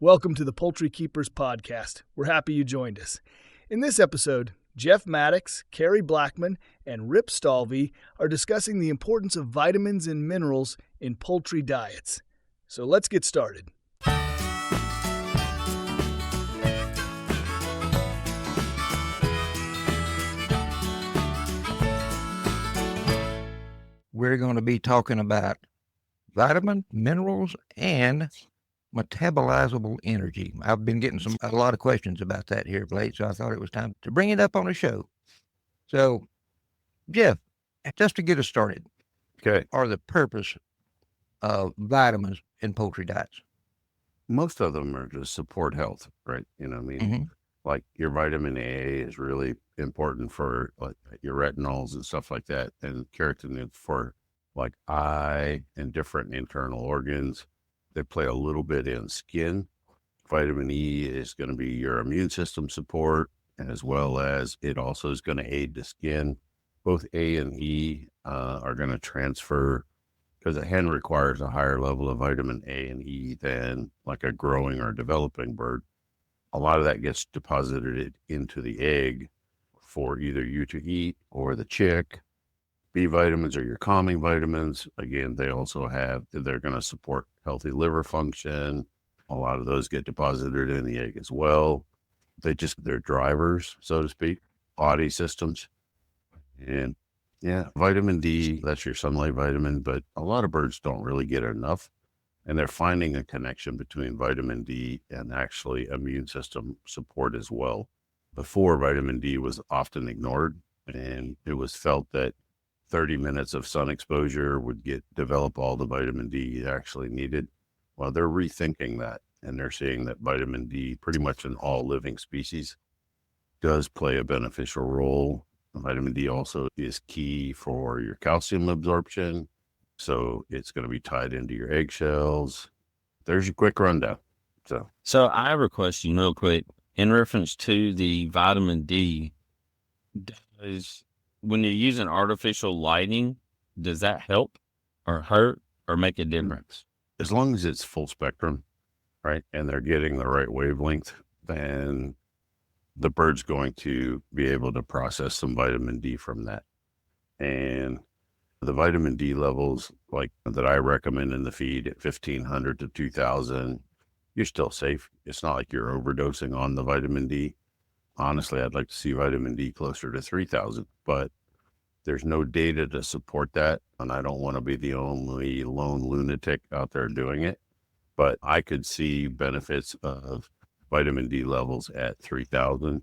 Welcome to the Poultry Keepers Podcast. We're happy you joined us. In this episode, Jeff Mattacks, Carey Blackmon, and Rip Stalvey are discussing the importance of vitamins and minerals in poultry diets. So let's get started. We're going to be talking about vitamins, minerals, and metabolizable energy. I've been getting a lot of questions about that here of late, so I thought it was time to bring it up on the show. So, Jeff, just to get us started, Okay. are the purpose of vitamins in poultry diets? Most of them are to support health, right? Like your vitamin A is really important for like your retinols and stuff like that. And keratin is for like eye and different internal organs. They play a little bit in skin. Vitamin E is going to be your immune system support, as well as it also is going to aid the skin. Both A and E are going to transfer because a hen requires a higher level of vitamin A and E than like a growing or developing bird. A lot of that gets deposited into the egg for either you to eat or the chick. B vitamins are your calming vitamins. Again, they're going to support healthy liver function. A lot of those get deposited in the egg as well. They're drivers, so to speak, body systems. And yeah, vitamin D, that's your sunlight vitamin, but a lot of birds don't really get enough. And they're finding a connection between vitamin D and actually immune system support as well. Before, vitamin D was often ignored, and it was felt that 30 minutes of sun exposure would develop all the vitamin D you actually needed. Well, they're rethinking that, and they're seeing that vitamin D, pretty much in all living species, does play a beneficial role. Vitamin D also is key for your calcium absorption, so it's going to be tied into your eggshells. There's your quick rundown. So I have a question real quick in reference to the vitamin D. When you're using artificial lighting, does that help or hurt or make a difference? As long as it's full spectrum, right, and they're getting the right wavelength, then the bird's going to be able to process some vitamin D from that. And the vitamin D levels like that I recommend in the feed at 1,500 to 2,000, you're still safe. It's not like you're overdosing on the vitamin D. Honestly, I'd like to see vitamin D closer to 3,000, but there's no data to support that. And I don't want to be the only lone lunatic out there doing it, but I could see benefits of vitamin D levels at 3,000,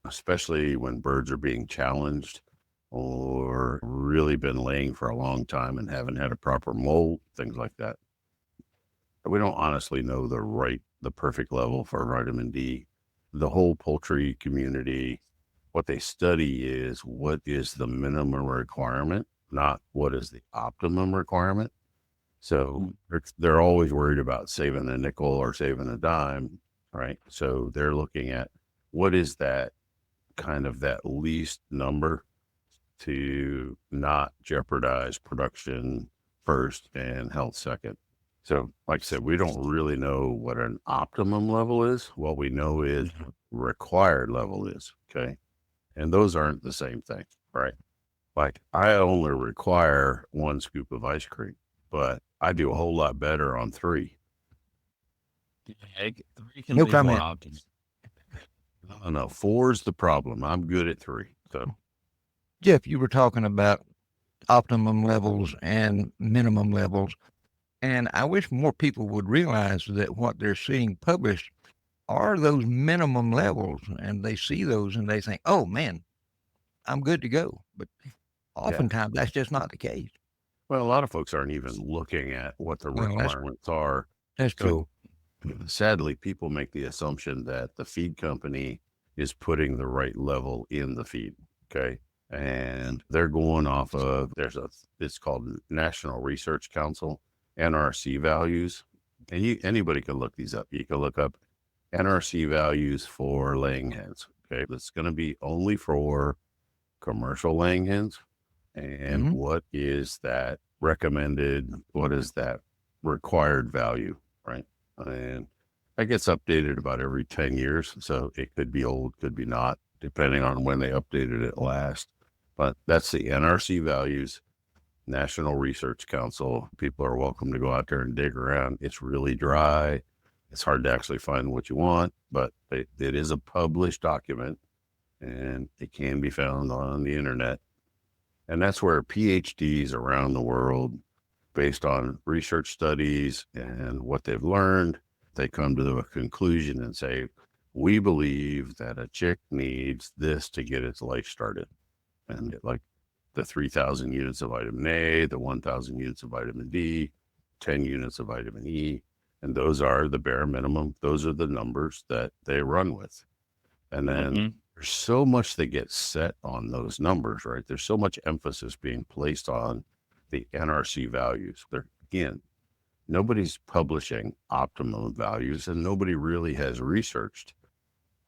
especially when birds are being challenged or really been laying for a long time and haven't had a proper molt, things like that. We don't honestly know the perfect level for vitamin D. The whole poultry community, what they study is what is the minimum requirement, not what is the optimum requirement. So they're always worried about saving a nickel or saving a dime, right? So they're looking at what is that kind of that least number to not jeopardize production first and health second. So like I said, we don't really know what an optimum level is. What we know is required level is, okay? And those aren't the same thing, right? Like I only require 1 scoop of ice cream, but I do a whole lot better on 3. 3 can No be comment. more optimal. No, 4's the problem. I'm good at 3. So Jeff, you were talking about optimum levels and minimum levels, and I wish more people would realize that what they're seeing published are those minimum levels, and they see those and they think, oh man, I'm good to go. But oftentimes that's just not the case. well, a lot of folks aren't even looking at what the Well, requirements are. That's true. Sadly, people make the assumption that the feed company is putting the right level in the feed. Okay. And they're going off of, it's called National Research Council, NRC values. And anybody can look these up. You can look up NRC values for laying hens. Okay. That's going to be only for commercial laying hens. And what is that recommended? What is that required value? Right. and it gets updated about every 10 years. So it could be old, could be not, depending on when they updated it last. But that's the NRC values, National Research Council. People are welcome to go out there and dig around. It's really dry. It's hard to actually find what you want, but it is a published document, and it can be found on the internet. And that's where PhDs around the world, based on research studies and what they've learned, they come to a conclusion and say, we believe that a chick needs this to get its life started. And like the 3,000 units of vitamin A, the 1,000 units of vitamin D, 10 units of vitamin E. And those are the bare minimum. Those are the numbers that they run with. And then there's so much that gets set on those numbers, right? There's so much emphasis being placed on the NRC values. Again, nobody's publishing optimum values, and nobody really has researched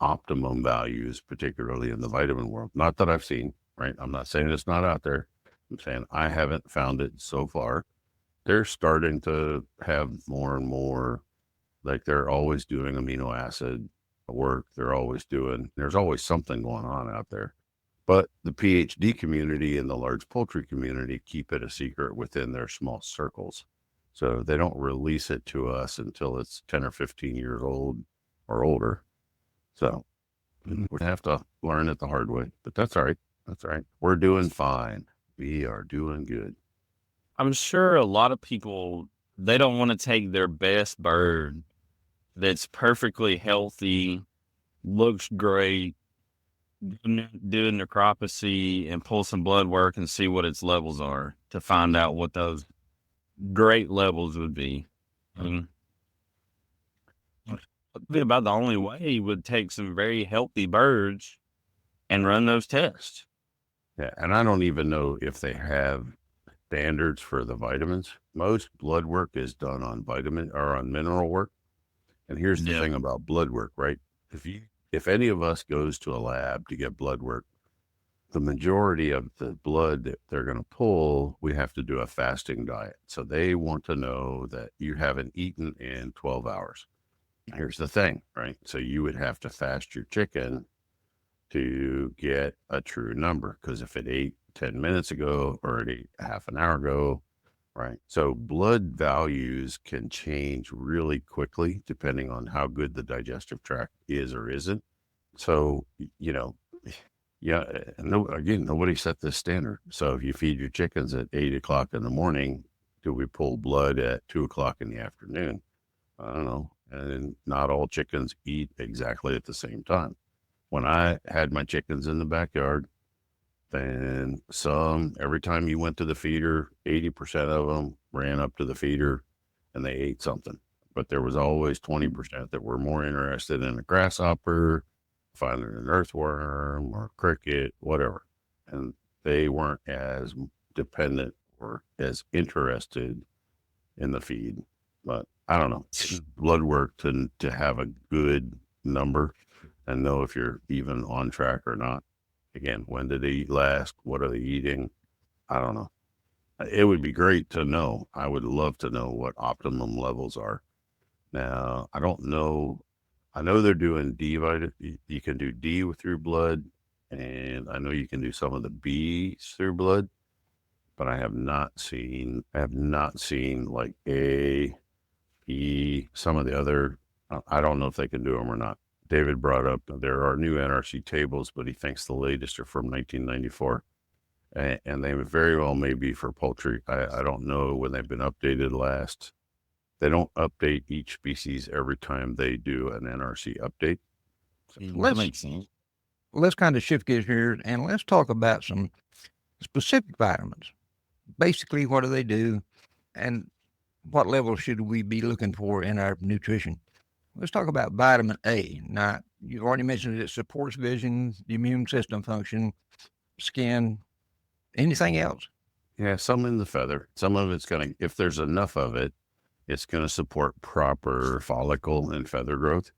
optimum values, particularly in the vitamin world. Not that I've seen, right? I'm not saying it's not out there. I'm saying I haven't found it so far. They're starting to have more and more, like they're always doing amino acid work. There's always something going on out there. But the PhD community and the large poultry community keep it a secret within their small circles. So they don't release it to us until it's 10 or 15 years old or older. So we have to learn it the hard way, but that's all right. That's all right. We're doing fine. We are doing good. I'm sure a lot of people, they don't want to take their best bird that's perfectly healthy, looks great, do necropsy and pull some blood work and see what its levels are to find out what those great levels would be. I mean, it'd be about the only way he would take some very healthy birds and run those tests. Yeah, and I don't even know if they have standards for the vitamins. Most blood work is done on vitamin or on mineral work. And here's the thing about blood work, right? If any of us goes to a lab to get blood work, the majority of the blood that they're going to pull, we have to do a fasting diet. So they want to know that you haven't eaten in 12 hours. Here's the thing, right? So you would have to fast your chicken to get a true number, because if it ate 10 minutes ago or it ate half an hour ago, right? So blood values can change really quickly depending on how good the digestive tract is or isn't. So, nobody set this standard. So if you feed your chickens at 8 o'clock in the morning, do we pull blood at 2 o'clock in the afternoon? I don't know. And not all chickens eat exactly at the same time. When I had my chickens in the backyard, then every time you went to the feeder, 80% of them ran up to the feeder and they ate something. But there was always 20% that were more interested in a grasshopper, finding an earthworm or cricket, whatever. And they weren't as dependent or as interested in the feed. But I don't know, blood work to have a good number and know if you're even on track or not. Again, when did they eat last? What are they eating? I don't know. It would be great to know. I would love to know what optimum levels are. Now, I don't know. I know they're doing D vitamin. You can do D through blood, and I know you can do some of the B's through blood, but I have not seen like A, E, some of the other. I don't know if they can do them or not. David brought up there are new NRC tables, but he thinks the latest are from 1994. And they very well may be for poultry. I don't know when they've been updated last. They don't update each species every time they do an NRC update. Let's kind of shift gears here and let's talk about some specific vitamins. Basically, what do they do and what level should we be looking for in our nutrition? Let's talk about vitamin A. Now, you've already mentioned it supports vision, the immune system function, skin, anything else? Yeah, some in the feather. Some of it's if there's enough of it, it's going to support proper follicle and feather growth.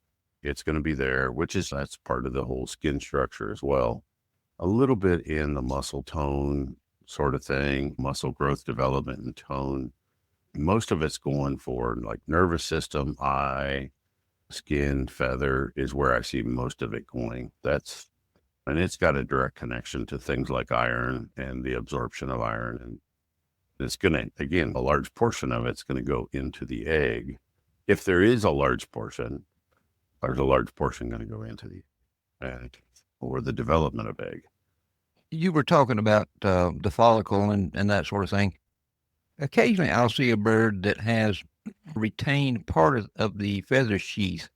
It's going to be there, that's part of the whole skin structure as well. A little bit in the muscle tone sort of thing, muscle growth, development, and tone. most of it's going for like nervous system, eye, skin, feather is where I see most of it going. And it's got a direct connection to things like iron and the absorption of iron. And it's going to, again, a large portion of it's going to go into the egg. If there is a large portion, there's a large portion going to go into the egg or the development of egg. You were talking about the follicle and that sort of thing. Occasionally I'll see a bird that has retained part of the feather sheath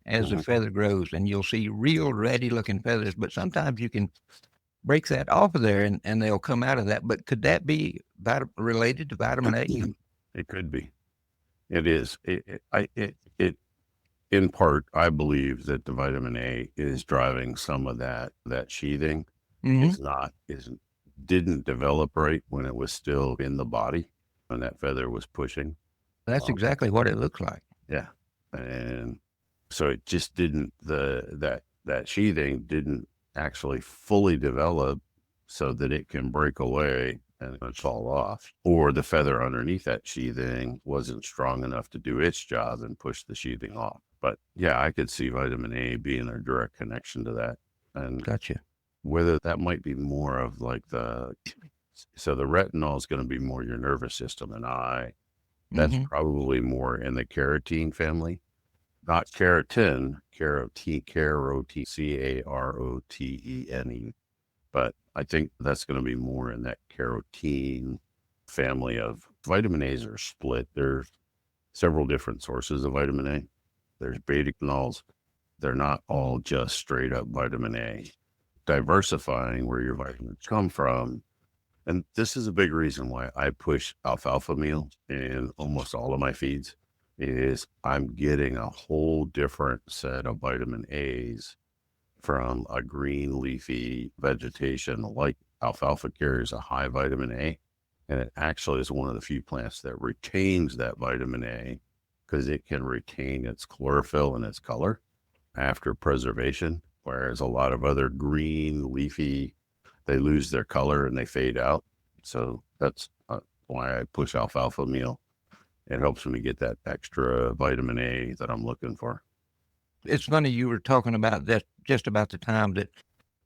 as the feather grows, and you'll see real ratty looking feathers, but sometimes you can break that off of there and they'll come out of that. But could that be related to vitamin A? It could be. It is. It in part, I believe that the vitamin A is driving some of that sheathing. Didn't develop right when it was still in the body, when that feather was pushing. That's exactly what it looks like. Yeah. And so it just didn't, that sheathing didn't actually fully develop so that it can break away and fall off, or the feather underneath that sheathing wasn't strong enough to do its job and push the sheathing off. But yeah, I could see vitamin A being a direct connection to that. And Gotcha. Whether that might be more of like so the retinol is going to be more your nervous system and eye. That's probably more in the carotene family. Not keratin, carotene, but I think that's going to be more in that carotene family of vitamin A's are split. There's several different sources of vitamin A. There's beta phenols. They're not all just straight up vitamin A. Diversifying where your vitamins come from. And this is a big reason why I push alfalfa meal in almost all of my feeds. Is I'm getting a whole different set of vitamin A's from a green leafy vegetation like alfalfa carries a high vitamin A. And it actually is one of the few plants that retains that vitamin A because it can retain its chlorophyll and its color after preservation. Whereas a lot of other green leafy, they lose their color and they fade out. So that's why I push alfalfa meal. It helps me get that extra vitamin A that I'm looking for. It's funny, you were talking about that just about the time that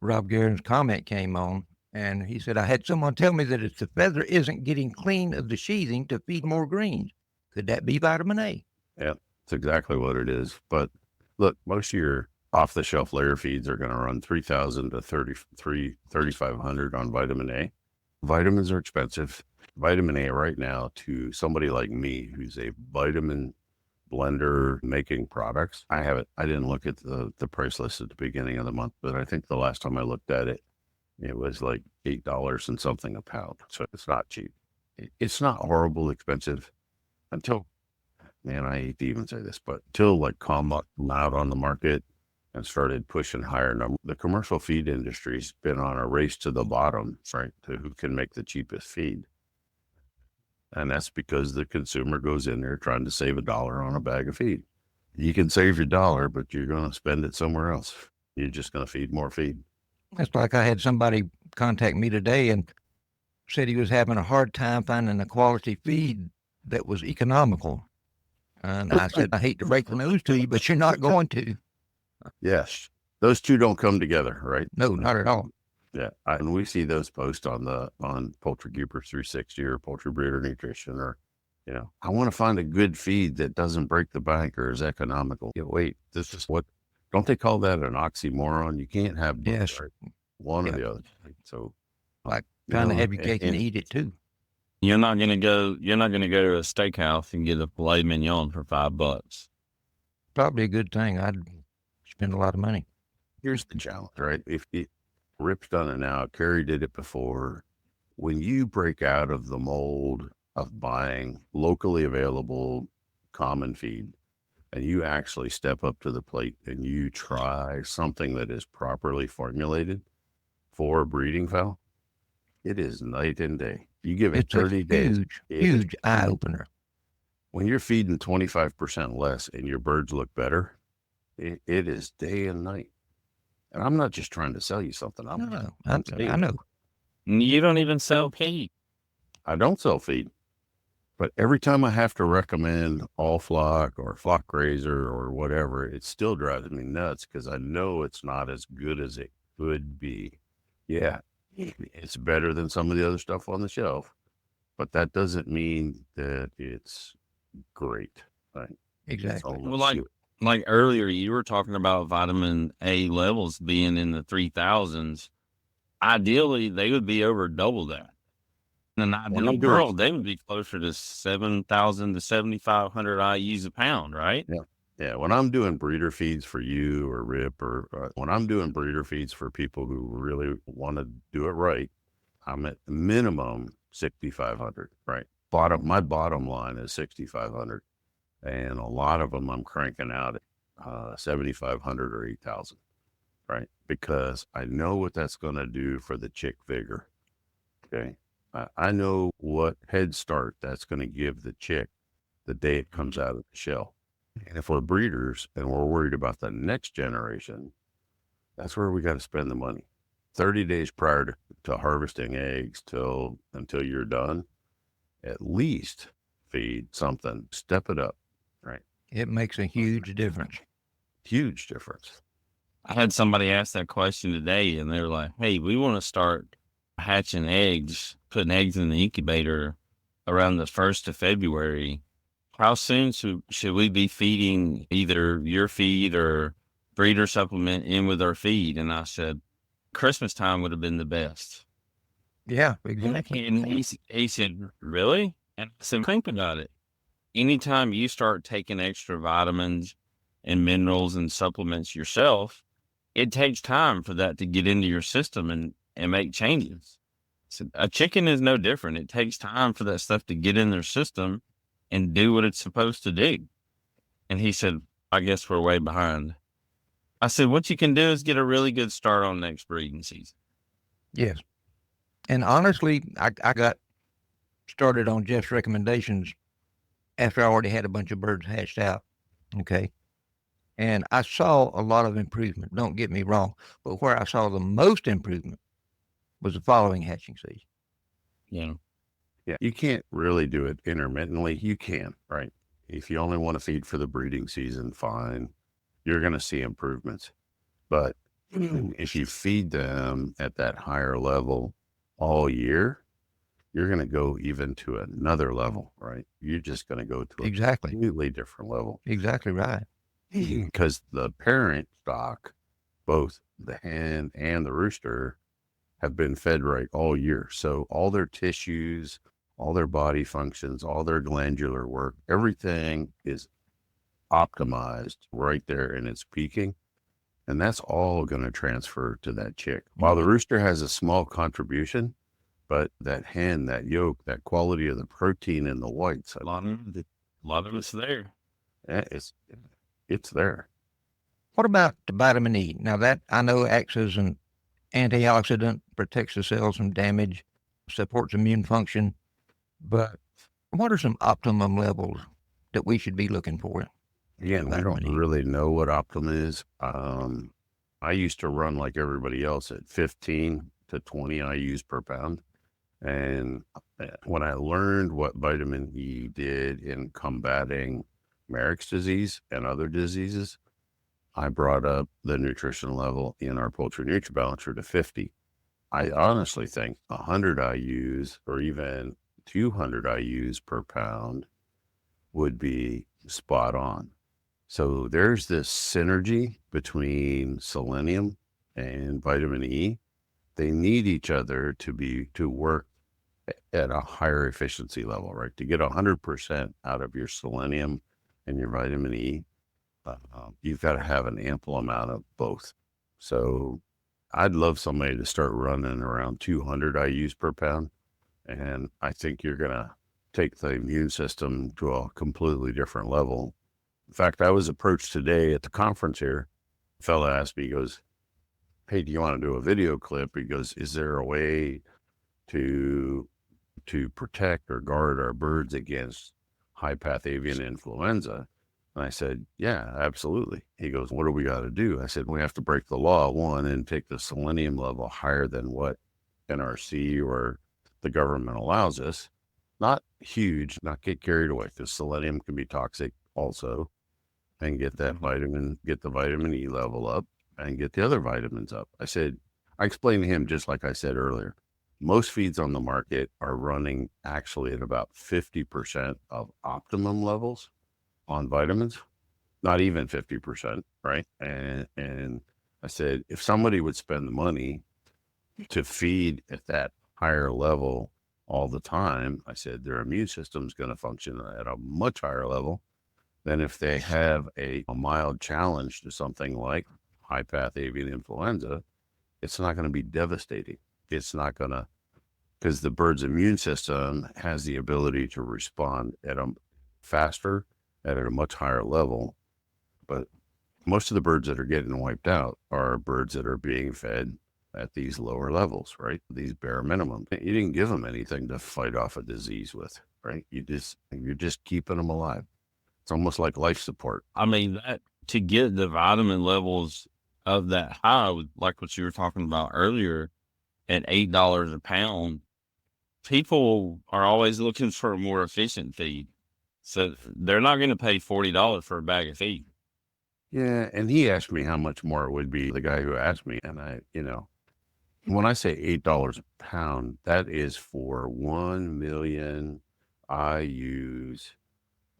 Rob Guerin's comment came on, and he said, I had someone tell me that if the feather isn't getting clean of the sheathing to feed more greens, could that be vitamin A? Yeah, that's exactly what it is. But look, most of your off-the-shelf layer feeds are going to run 3,000 to 3,500 on vitamin A. Vitamins are expensive. Vitamin A right now to somebody like me who's a vitamin blender making products. I didn't look at the price list at the beginning of the month, but I think the last time I looked at it, it was like $8 and something a pound. So it's not cheap. It's not horrible expensive until, man, I hate to even say this, but until like come out on the market and started pushing higher numbers. The commercial feed industry's been on a race to the bottom, right, to who can make the cheapest feed. And that's because the consumer goes in there trying to save $1 on a bag of feed. You can save your $1, but you're going to spend it somewhere else. You're just going to feed more feed. That's like I had somebody contact me today and said he was having a hard time finding a quality feed that was economical. And I said, I hate to break the news to you, but you're not going to. Yes. Those two don't come together, right? No, not at all. Yeah. And we see those posts on Poultry Keepers 360 or Poultry Breeder Nutrition or, I want to find a good feed that doesn't break the bank or is economical. Wait, this is what, don't they call that an oxymoron? You can't have both, right? One or the other. So like trying to have your cake and eat it too. You're not gonna go to a steakhouse and get a filet mignon for $5. Probably a good thing. I'd spend a lot of money. Here's the challenge, right? If Rip's done it now, Carey did it before. When you break out of the mold of buying locally available common feed, and you actually step up to the plate and you try something that is properly formulated for a breeding fowl, it is night and day. You give it 30 days. Huge eye opener. When you're feeding 25% less and your birds look better, it is day and night. And I'm not just trying to sell you something. I know. You don't even sell feed. I don't sell feed. But every time I have to recommend all flock or flock raiser or whatever, it still drives me nuts because I know it's not as good as it could be. Yeah, it's better than some of the other stuff on the shelf, but that doesn't mean that it's great. Right? Exactly. Well, like earlier, you were talking about vitamin A levels being in the 3000s. Ideally, they would be over double that. In an ideal world, they would be closer to 7,000 to 7,500 IUs a pound, right? Yeah. Yeah. When I'm doing breeder feeds for you or Rip, or when I'm doing breeder feeds for people who really want to do it right, I'm at minimum 6,500, right? My bottom line is 6,500. And a lot of them I'm cranking out at 7,500 or 8,000, right? Because I know what that's going to do for the chick vigor. Okay. I know what head start that's going to give the chick the day it comes out of the shell. And if we're breeders and we're worried about the next generation, that's where we got to spend the money. 30 days prior to harvesting eggs until you're done, at least feed something, step it up, right? It makes a huge difference. Huge difference. I had somebody ask that question today, and they're like, hey, we want to start hatching eggs, putting eggs in the incubator around the 1st of February. How soon should we be feeding either your feed or breeder supplement in with our feed? And I said, Christmas time would have been the best. Yeah, exactly. And he said, really? And I said, think about it. Anytime you start taking extra vitamins and minerals and supplements yourself, it takes time for that to get into your system and make changes. So a chicken is no different. It takes time for that stuff to get in their system and do what it's supposed to do. And he said, I guess we're way behind. I said, what you can do is get a really good start on next breeding season. Yes. And honestly, I got started on Jeff's recommendations after I already had a bunch of birds hatched out. Okay. And I saw a lot of improvement. Don't get me wrong. But where I saw the most improvement was the following hatching season. Yeah. Yeah. You can't really do it intermittently. You can, right? If you only want to feed for the breeding season, fine. You're going to see improvements. But if you feed them at that higher level all year, you're going to go even to another level, right? You're just going to go to a completely different level. Exactly right. Because the parent stock, both the hen and the rooster, have been fed right all year. So all their tissues, all their body functions, all their glandular work, everything is optimized right there and it's peaking. And that's all going to transfer to that chick. While the rooster has a small contribution, but that hen, that yolk, that quality of the protein in the whites, a lot of it's there. Yeah, it's there. What about the vitamin E? Now that I know acts as an antioxidant, protects the cells from damage, supports immune function, but what are some optimum levels that we should be looking for? Again, we don't really know what optimum is. I used to run like everybody else at 15 to 20 IUs per pound. And when I learned what vitamin E did in combating Marek's disease and other diseases, I brought up the nutrition level in our poultry NutriBalancer to 50. I honestly think 100 IUs or even 200 IUs per pound would be spot on. So there's this synergy between selenium and vitamin E. They need each other to work at a higher efficiency level, right? To get 100% out of your selenium and your vitamin E, you've got to have an ample amount of both. So I'd love somebody to start running around 200 IUs per pound. And I think you're going to take the immune system to a completely different level. In fact, I was approached today at the conference here. A fella asked me, he goes, hey, do you want to do a video clip? He goes, is there a way to protect or guard our birds against high path avian influenza? And I said, yeah, absolutely. He goes, what do we got to do? I said, we have to break the law, one, and take the selenium level higher than what NRC or the government allows us. Not huge, not get carried away, because selenium can be toxic also, and get that vitamin, get the vitamin E level up and get the other vitamins up. I explained to him, just like I said earlier, most feeds on the market are running actually at about 50% of optimum levels on vitamins, not even 50%, right? And I said, if somebody would spend the money to feed at that higher level all the time, I said their immune system is going to function at a much higher level than if they have a mild challenge to something like high path avian influenza. It's not going to be devastating. It's not going to, because the bird's immune system has the ability to respond at a faster, at a much higher level. But most of the birds that are getting wiped out are birds that are being fed at these lower levels, right? These bare minimum. You didn't give them anything to fight off a disease with, right? You're just keeping them alive. It's almost like life support. I mean, that to get the vitamin levels of that high, like what you were talking about earlier, at $8 a pound, people are always looking for a more efficient feed. So they're not going to pay $40 for a bag of feed. Yeah. And he asked me how much more it would be, the guy who asked me. And when I say $8 a pound, that is for 1 million IUs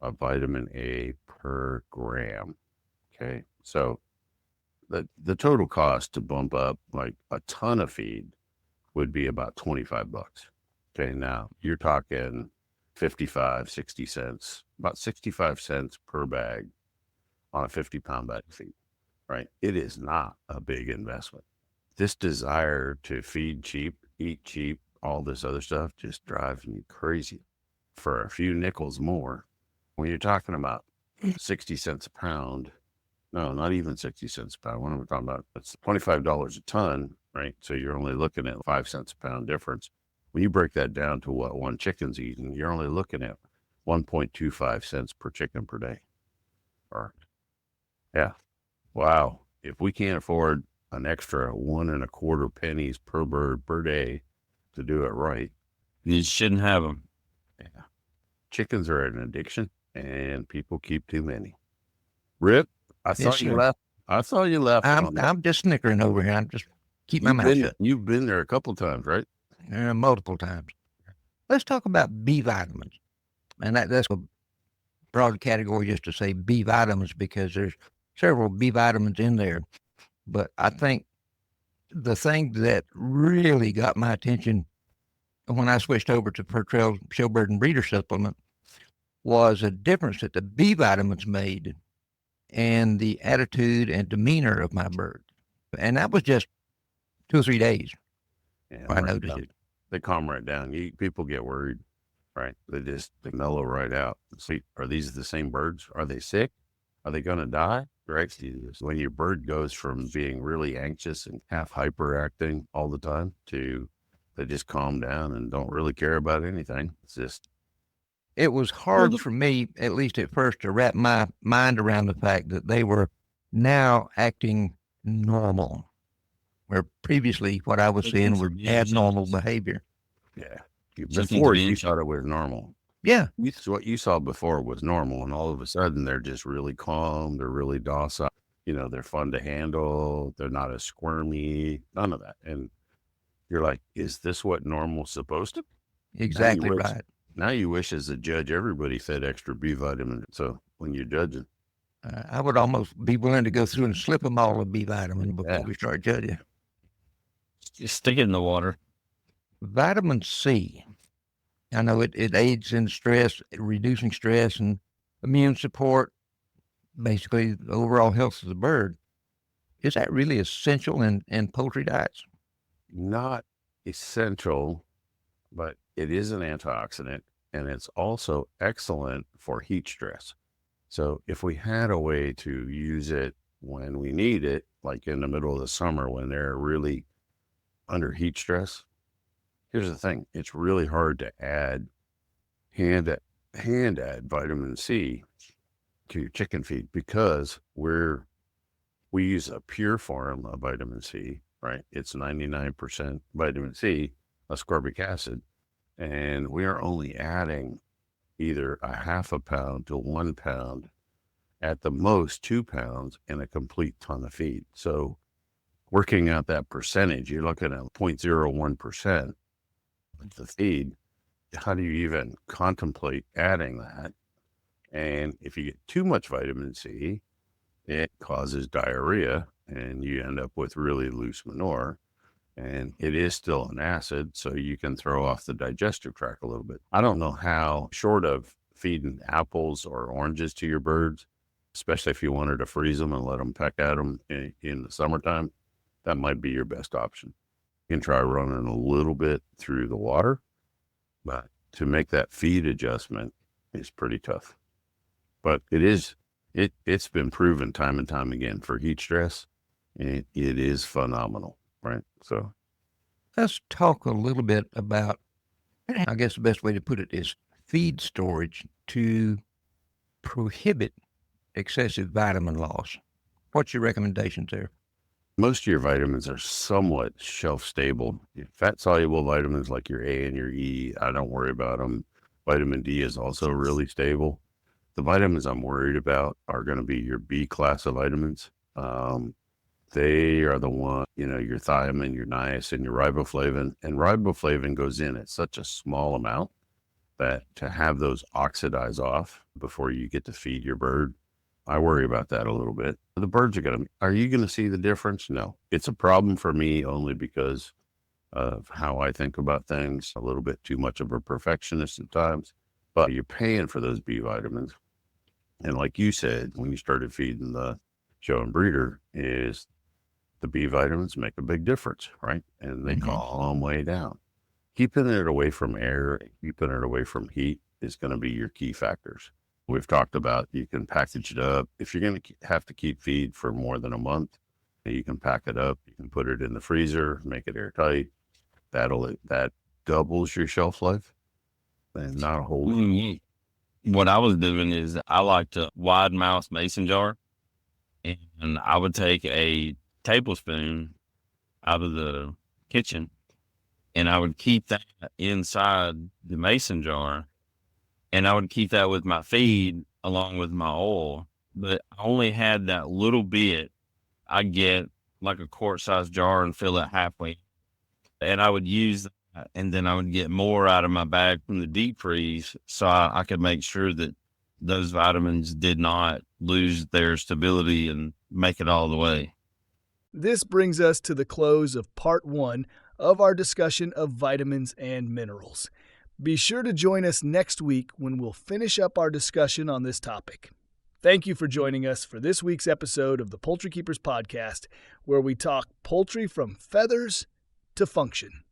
of vitamin A per gram. Okay. So the total cost to bump up like a ton of feed would be about $25. Okay. Now you're talking 55, 60 cents, about 65 cents per bag on a 50-pound bag of feed, right? It is not a big investment. This desire to feed cheap, eat cheap, all this other stuff just drives me crazy. For a few nickels more, when you're talking about 60 cents a pound, no, not even 60 cents a pound. What am I talking about? It's $25 a ton, right? So you're only looking at 5 cents a pound difference. When you break that down to what one chicken's eating, you're only looking at 1.25 cents per chicken per day. Yeah. Wow. If we can't afford an extra 1.25 pennies per bird per day to do it right, You shouldn't have them. yeah. Chickens are an addiction and people keep too many. Rip, I thought you left. I'm just snickering over here. I'm just keep my mouth shut. You've been there a couple times, right? Multiple times. Let's talk about B vitamins. And that's a broad category just to say B vitamins because there's several B vitamins in there. But I think the thing that really got my attention when I switched over to Purtrell Showbird and Breeder Supplement was a difference that the B vitamins made and the attitude and demeanor of my bird. And that was just 2 or 3 days. Yeah, I noticed it. They calm right down. People get worried, right? They mellow right out. See, are these the same birds? Are they sick? Are they going to die? Right? When your bird goes from being really anxious and half hyperacting all the time to they just calm down and don't really care about anything. It was hard for me, at least at first, to wrap my mind around the fact that they were now acting normal, where previously what I was seeing was abnormal behavior. Yeah. Before you thought it was normal. Yeah. What you saw before was normal, and all of a sudden they're just really calm. They're really docile. They're fun to handle. They're not as squirmy, none of that. And you're like, is this what normal's supposed to be? Exactly right. Now you wish as a judge, everybody fed extra B vitamin. So when you're judging, I would almost be willing to go through and slip them all a B vitamin before we start judging. Just stick it in the water. Vitamin C. I know it aids in stress, reducing stress and immune support, basically the overall health of the bird. Is that really essential in poultry diets? Not essential, but it is an antioxidant, and it's also excellent for heat stress. So if we had a way to use it when we need it, like in the middle of the summer when they're really under heat stress, here's the thing. It's really hard to hand add vitamin C to your chicken feed because we use a pure form of vitamin C, right? It's 99% vitamin C, ascorbic acid, and we are only adding either a half a pound to 1 pound, at the most 2 pounds, in a complete ton of feed. So working out that percentage, you're looking at 0.01% of the feed. How do you even contemplate adding that? And if you get too much vitamin C, it causes diarrhea and you end up with really loose manure. And it is still an acid, so you can throw off the digestive tract a little bit. I don't know how, short of feeding apples or oranges to your birds, especially if you wanted to freeze them and let them peck at them in the summertime, that might be your best option. You can try running a little bit through the water, but to make that feed adjustment is pretty tough. But it's been proven time and time again for heat stress. It is phenomenal, right? So Let's talk a little bit about, I guess the best way to put it is feed storage to prohibit excessive vitamin loss. What's your recommendations there? most of your vitamins are somewhat shelf stable. Fat soluble vitamins like your A and your E, I don't worry about them. Vitamin D is also really stable. The vitamins I'm worried about are going to be your B class of vitamins. They are the one, your thiamine, your niacin, your riboflavin. And riboflavin goes in at such a small amount that to have those oxidize off before you get to feed your bird, I worry about that a little bit. The birds are you going to see the difference? No. It's a problem for me only because of how I think about things, a little bit too much of a perfectionist at times. But you're paying for those B vitamins. And like you said, when you started feeding the show and breeder, is the B vitamins make a big difference, right? And they calm way down. Keeping it away from air, keeping it away from heat is going to be your key factors. We've talked about you can package it up. If you're going to have to keep feed for more than a month, you can pack it up. You can put it in the freezer, make it airtight. That doubles your shelf life. And not a whole lot. What I was doing is I liked a wide mouth mason jar, and I would take a tablespoon out of the kitchen and I would keep that inside the mason jar, and I would keep that with my feed along with my oil. But I only had that little bit. I'd get like a quart-sized jar and fill it halfway, and I would use that, and then I would get more out of my bag from the deep freeze so I could make sure that those vitamins did not lose their stability and make it all the way. This brings us to the close of Part 1 of our discussion of vitamins and minerals. Be sure to join us next week when we'll finish up our discussion on this topic. Thank you for joining us for this week's episode of the Poultry Keepers Podcast, where we talk poultry from feathers to function.